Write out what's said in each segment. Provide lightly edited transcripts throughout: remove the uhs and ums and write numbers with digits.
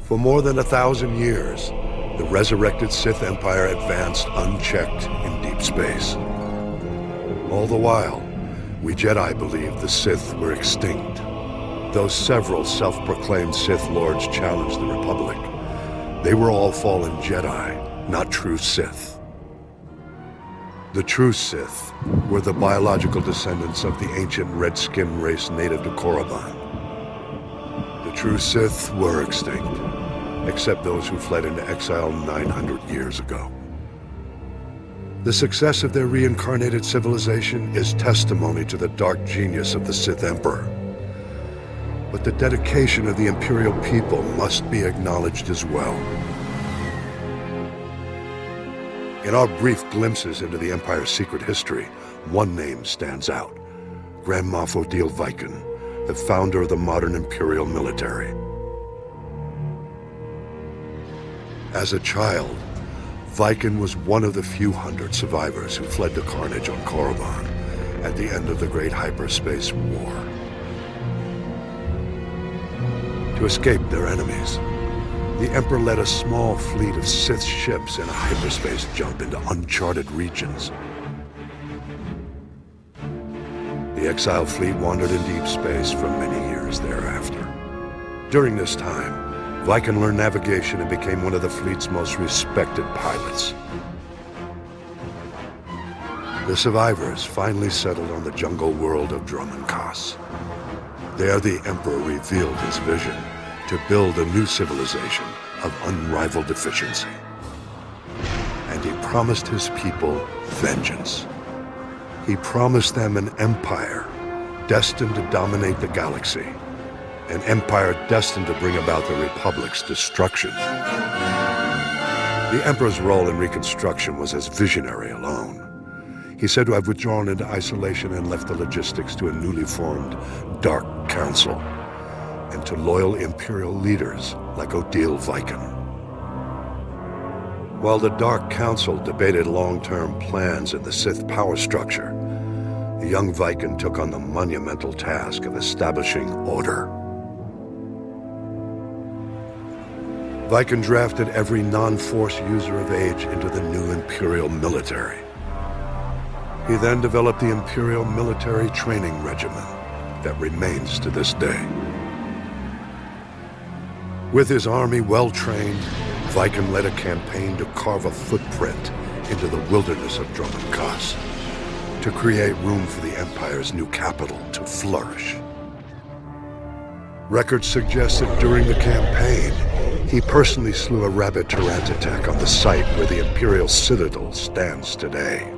For more than 1,000 years, the resurrected Sith Empire advanced unchecked in deep space. All the while, we Jedi believed the Sith were extinct. Though several self-proclaimed Sith Lords challenged the Republic, they were all fallen Jedi, not true Sith. The true Sith were the biological descendants of the ancient red-skinned race native to Korriban. The true Sith were extinct, except those who fled into exile 900 years ago. The success of their reincarnated civilization is testimony to the dark genius of the Sith Emperor. But the dedication of the Imperial people must be acknowledged as well. In our brief glimpses into the Empire's secret history, one name stands out: Grand Moff Odile Viken, the founder of the modern Imperial military. As a child, Viken was one of the few hundred survivors who fled the carnage on Korriban at the end of the Great Hyperspace War. To escape their enemies, the Emperor led a small fleet of Sith ships in a hyperspace jump into uncharted regions. The exiled fleet wandered in deep space for many years thereafter. During this time, Viken learned navigation and became one of the fleet's most respected pilots. The survivors finally settled on the jungle world of Dromund Kaas. There, the Emperor revealed his vision to build a new civilization of unrivaled efficiency. And he promised his people vengeance. He promised them an empire destined to dominate the galaxy, an empire destined to bring about the Republic's destruction. The Emperor's role in Reconstruction was as visionary alone. He's said to have withdrawn into isolation and left the logistics to a newly formed Dark Council, and to loyal Imperial leaders like Odile Viken. While the Dark Council debated long-term plans in the Sith power structure, the young Viken took on the monumental task of establishing order. Viken drafted every non-Force user of age into the new Imperial military. He then developed the Imperial Military Training Regimen that remains to this day. With his army well-trained, Viken led a campaign to carve a footprint into the wilderness of Dromund Kaas, to create room for the Empire's new capital to flourish. Records suggest that during the campaign, he personally slew a rabid Tyranitar on the site where the Imperial Citadel stands today.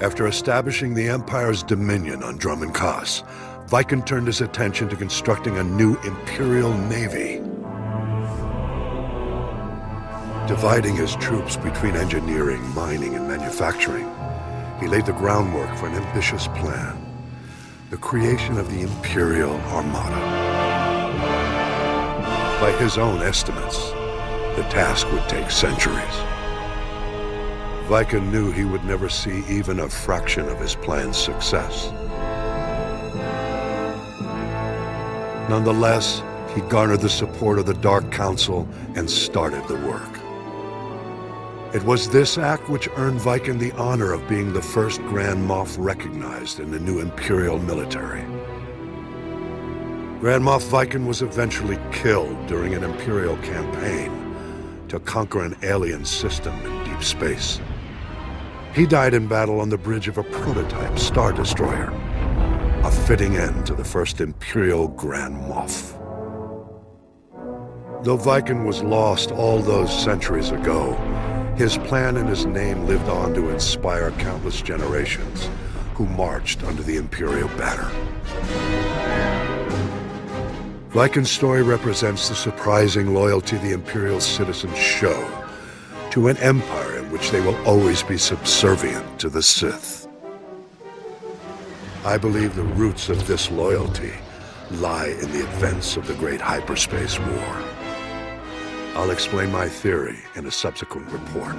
After establishing the Empire's dominion on Dromund Kaas, Viken turned his attention to constructing a new Imperial Navy. Dividing his troops between engineering, mining, and manufacturing, he laid the groundwork for an ambitious plan: the creation of the Imperial Armada. By his own estimates, the task would take centuries. Viken knew he would never see even a fraction of his plan's success. Nonetheless, he garnered the support of the Dark Council and started the work. It was this act which earned Viken the honor of being the first Grand Moff recognized in the new Imperial military. Grand Moff Viken was eventually killed during an Imperial campaign to conquer an alien system in deep space. He died in battle on the bridge of a prototype Star Destroyer, a fitting end to the first Imperial Grand Moff. Though Viken was lost all those centuries ago, his plan and his name lived on to inspire countless generations who marched under the Imperial banner. Viken's story represents the surprising loyalty the Imperial citizens show to an empire in which they will always be subservient to the Sith. I believe the roots of this loyalty lie in the events of the Great Hyperspace War. I'll explain my theory in a subsequent report.